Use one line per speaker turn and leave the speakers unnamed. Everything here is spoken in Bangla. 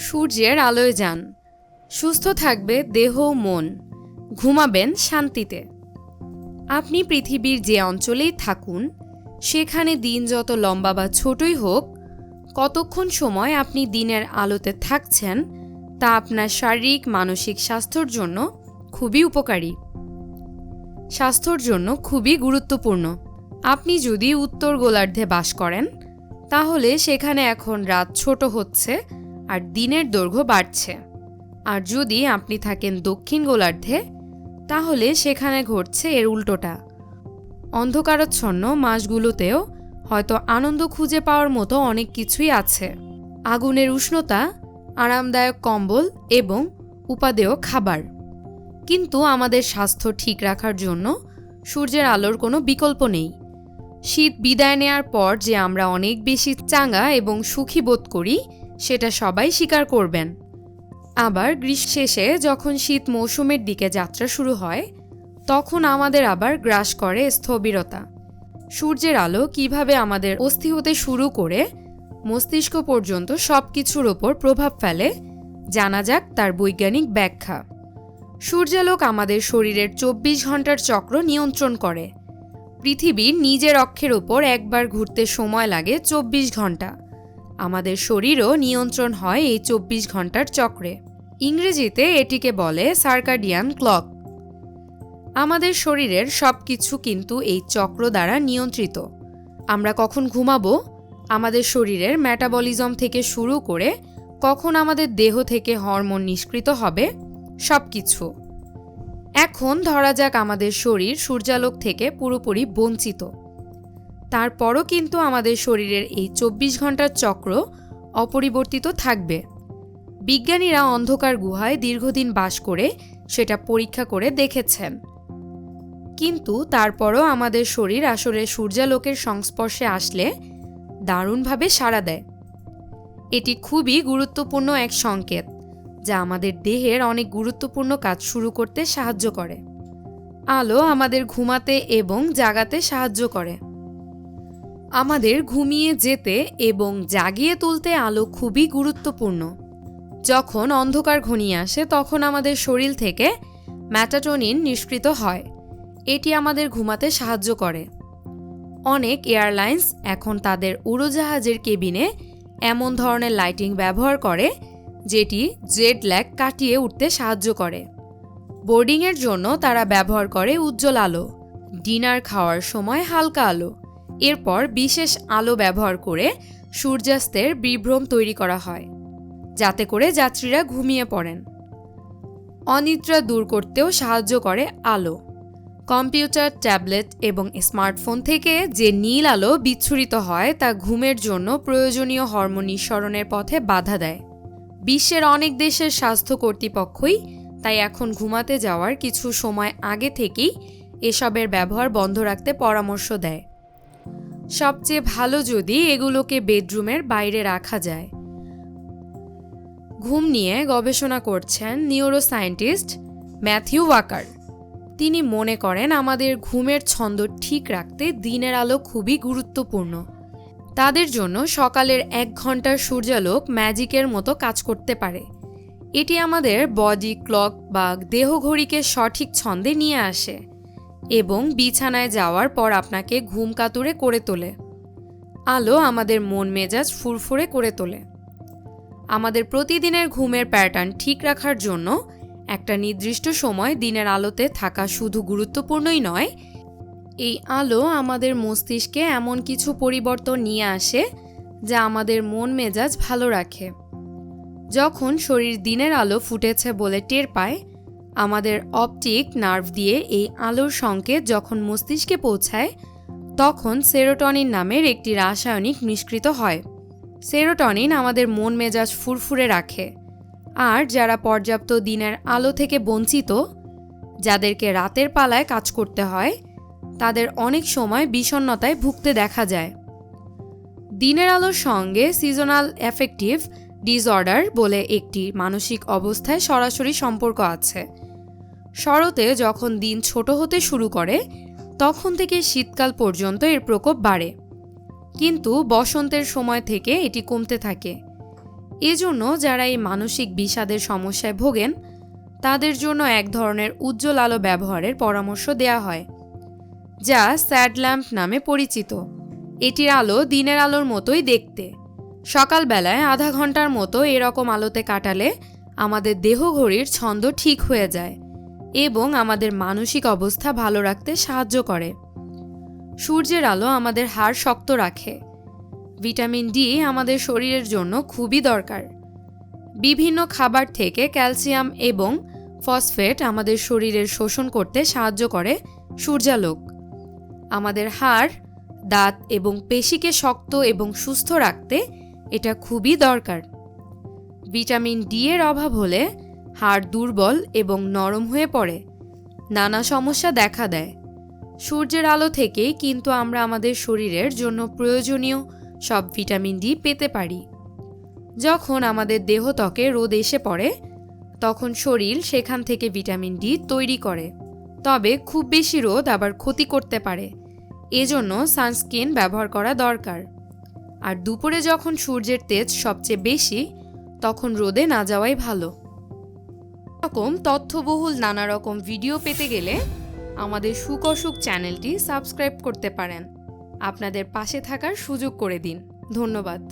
সূর্যের আলোয় যান, সুস্থ থাকবে দেহ ও মন, ঘুমাবেন শান্তিতে। আপনি পৃথিবীর যে অঞ্চলেই থাকুন, সেখানে দিন যত লম্বা বা ছোটই হোক, কতক্ষণ সময় আপনি দিনের আলোতে থাকছেন তা আপনার শারীরিক মানসিক স্বাস্থ্যের জন্য খুবই উপকারী, স্বাস্থ্যের জন্য খুবই গুরুত্বপূর্ণ। আপনি যদি উত্তর গোলার্ধে বাস করেন, তাহলে সেখানে এখন রাত ছোট হচ্ছে আর দিনের দৈর্ঘ্য বাড়ছে। আর যদি আপনি থাকেন দক্ষিণ গোলার্ধে, তাহলে সেখানে ঘটছে এর উল্টোটা। অন্ধকারাচ্ছন্ন মাসগুলোতেও হয়তো আনন্দ খুঁজে পাওয়ার মতো অনেক কিছুই আছে। আগুনের উষ্ণতা, আরামদায়ক কম্বল এবং উপাদেয় খাবার। কিন্তু আমাদের স্বাস্থ্য ঠিক রাখার জন্য সূর্যের আলোর কোনো বিকল্প নেই। শীত বিদায় নেয়ার পর যে আমরা অনেক বেশি চাঙ্গা এবং সুখী বোধ করি, সেটা সবাই স্বীকার করবেন। আবার গ্রীষ্ম শেষে যখন শীত মৌসুমের দিকে যাত্রা শুরু হয়, তখন আমাদের আবার গ্রাস করে স্থবিরতা। সূর্যের আলো কিভাবে আমাদের অস্থি হতে শুরু করে মস্তিষ্ক পর্যন্ত সব কিছুর ওপর প্রভাব ফেলে, জানা যাক তার বৈজ্ঞানিক ব্যাখ্যা। সূর্যালোক আমাদের শরীরের 24 ঘন্টার চক্র নিয়ন্ত্রণ করে। পৃথিবীর নিজের অক্ষের ওপর একবার ঘুরতে সময় লাগে 24 ঘন্টা। আমাদের শরীরও নিয়ন্ত্রণ হয় এই 24 ঘন্টার চক্রে। ইংরেজিতে এটিকে বলে সার্কাডিয়ান ক্লক। আমাদের শরীরের সব কিছু কিন্তু এই চক্র দ্বারা নিয়ন্ত্রিত। আমরা কখন ঘুমাবো, আমাদের শরীরের মেটাবলিজম থেকে শুরু করে কখন আমাদের দেহ থেকে হরমোন নিষ্কৃত হবে, সব কিছু। এখন ধরা যাক আমাদের শরীর সূর্যালোক থেকে পুরোপুরি বঞ্চিত। তারপরও কিন্তু আমাদের শরীরের এই 24 ঘন্টার চক্র অপরিবর্তিত থাকবে। বিজ্ঞানীরা অন্ধকার গুহায় দীর্ঘদিন বাস করে সেটা পরীক্ষা করে দেখেছেন। কিন্তু তারপরও আমাদের শরীর আসলে সূর্যালোকের সংস্পর্শে আসলে দারুণভাবে সাড়া দেয়। এটি খুবই গুরুত্বপূর্ণ এক সংকেত, যা আমাদের দেহের অনেক গুরুত্বপূর্ণ কাজ শুরু করতে সাহায্য করে। আলো আমাদের ঘুমাতে এবং জাগাতে সাহায্য করে। আমাদের ঘুমিয়ে যেতে এবং জাগিয়ে তুলতে আলো খুবই গুরুত্বপূর্ণ। যখন অন্ধকার ঘনিয়ে আসে, তখন আমাদের শরীর থেকে মেলাটোনিন নিষ্কৃত হয়। এটি আমাদের ঘুমাতে সাহায্য করে। অনেক এয়ারলাইন্স এখন তাদের উড়োজাহাজের কেবিনে এমন ধরনের লাইটিং ব্যবহার করে যেটি জেট ল্যাগ কাটিয়ে উঠতে সাহায্য করে। বোর্ডিংয়ের জন্য তারা ব্যবহার করে উজ্জ্বল আলো, ডিনার খাওয়ার সময় হালকা আলো, এরপর বিশেষ আলো ব্যবহার করে সূর্যাস্তের বিভ্রম তৈরি করা হয়, যাতে করে যাত্রীরা ঘুমিয়ে পড়েন। অনিদ্রা দূর করতেও সাহায্য করে আলো। কম্পিউটার, ট্যাবলেট এবং স্মার্টফোন থেকে যে নীল আলো বিচ্ছুরিত হয়, তা ঘুমের জন্য প্রয়োজনীয় হরমোন নিঃসরণের পথে বাধা দেয়। বিশ্বের অনেক দেশের স্বাস্থ্য কর্তৃপক্ষই তাই এখন ঘুমাতে যাওয়ার কিছু সময় আগে থেকেই এসবের ব্যবহার বন্ধ রাখতে পরামর্শ দেয়। সবচেয়ে ভালো যদি এগুলোকে বেডরুমের বাইরে রাখা যায়। ঘুম নিয়ে গবেষণা করছেন নিউরোসায়েন্টিস্ট ম্যাথিউ ওয়াকার। তিনি মনে করেন আমাদের ঘুমের ছন্দ ঠিক রাখতে দিনের আলো খুবই গুরুত্বপূর্ণ। তাদের জন্য সকালের 1 ঘন্টার সূর্যালোক ম্যাজিকের মতো কাজ করতে পারে। এটি আমাদের বডি ক্লক বা দেহঘড়িকে সঠিক ছন্দে নিয়ে আসে এবং বিছানায় যাওয়ার পর আপনাকে ঘুম কাতুরে করে তোলে। আলো আমাদের মন মেজাজ ফুরফুরে করে তোলে। আমাদের প্রতিদিনের ঘুমের প্যাটার্ন ঠিক রাখার জন্য একটা নির্দিষ্ট সময় দিনের আলোতে থাকা শুধু গুরুত্বপূর্ণই নয়, এই আলো আমাদের মস্তিষ্কে এমন কিছু পরিবর্তন নিয়ে আসে যা আমাদের মন মেজাজ ভালো রাখে। যখন শরীর দিনের আলো ফুটেছে বলে টের পায়, আমাদের অপটিক নার্ভ দিয়ে এই আলোর সংকেত যখন মস্তিষ্কে পৌঁছায়, তখন সেরোটোনিন নামের একটি রাসায়নিক নিষ্কৃত হয়। সেরোটোনিন আমাদের মন মেজাজ ফুরফুরে রাখে। আর যারা পর্যাপ্ত দিনের আলো থেকে বঞ্চিত, যাদেরকে রাতের পালায় কাজ করতে হয়, তাদের অনেক সময় বিষণ্ণতায় ভুগতে দেখা যায়। দিনের আলোর সঙ্গে সিজনাল অ্যাফেক্টিভ ডিসঅর্ডার বলে একটি মানসিক অবস্থায় সরাসরি সম্পর্ক আছে। শরতে যখন দিন ছোট হতে শুরু করে, তখন থেকে শীতকাল পর্যন্ত এর প্রকোপ বাড়ে, কিন্তু বসন্তের সময় থেকে এটি কমতে থাকে। এজন্য যারা এই মানসিক বিষাদের সমস্যায় ভোগেন তাদের জন্য এক ধরনের উজ্জ্বল আলো ব্যবহারের পরামর্শ দেয়া হয়, যা স্যাড ল্যাম্প নামে পরিচিত। এটির আলো দিনের আলোর মতোই দেখতে। সকালবেলায় আধা ঘন্টার মতো এরকম আলোতে কাটালে আমাদের দেহ ঘড়ির ছন্দ ঠিক হয়ে যায় এবং আমাদের মানসিক অবস্থা ভালো রাখতে সাহায্য করে। সূর্যের আলো আমাদের হাড় শক্ত রাখে। ভিটামিন ডি আমাদের শরীরের জন্য খুবই দরকার। বিভিন্ন খাবার থেকে ক্যালসিয়াম এবং ফসফেট আমাদের শরীরের শোষণ করতে সাহায্য করে সূর্যালোক। আমাদের হাড়, দাঁত এবং পেশিকে শক্ত এবং সুস্থ রাখতে এটা খুবই দরকার। ভিটামিন ডি এর অভাব হলে হাড় দুর্বল এবং নরম হয়ে পড়ে, নানা সমস্যা দেখা দেয়। সূর্যের আলো থেকেই কিন্তু আমরা আমাদের শরীরের জন্য প্রয়োজনীয় সব ভিটামিন ডি পেতে পারি। যখন আমাদের দেহত্বকে রোদ এসে পড়ে তখন শরীর সেখান থেকে ভিটামিন ডি তৈরি করে। তবে খুব বেশি রোদ আবার ক্ষতি করতে পারে, এজন্য সানস্ক্রিন ব্যবহার করা দরকার। আর দুপুরে যখন সূর্যের তেজ সবচেয়ে বেশি তখন রোদে না যাওয়াই ভালো। এরকম তথ্যবহুল নানা রকম ভিডিও পেতে গেলে আমাদের সুখ অসুখ চ্যানেলটি সাবস্ক্রাইব করতে পারেন। আপনাদের পাশে থাকার সুযোগ করে দিন। ধন্যবাদ।